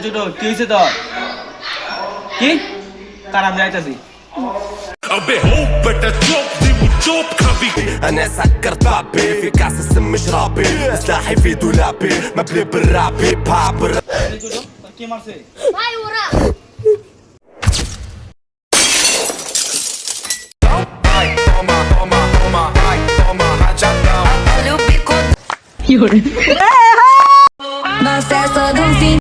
ছোট কি হয়েছে তোর কি কারাম যাইতাছি अबे हो बेटा चोप दी चोप خبي انا سكرت بابي في كاس السم شرابي سلاحي في دولابي مبلي بالرابي بابر ছোট কে মারছে ভাই ওরা有人。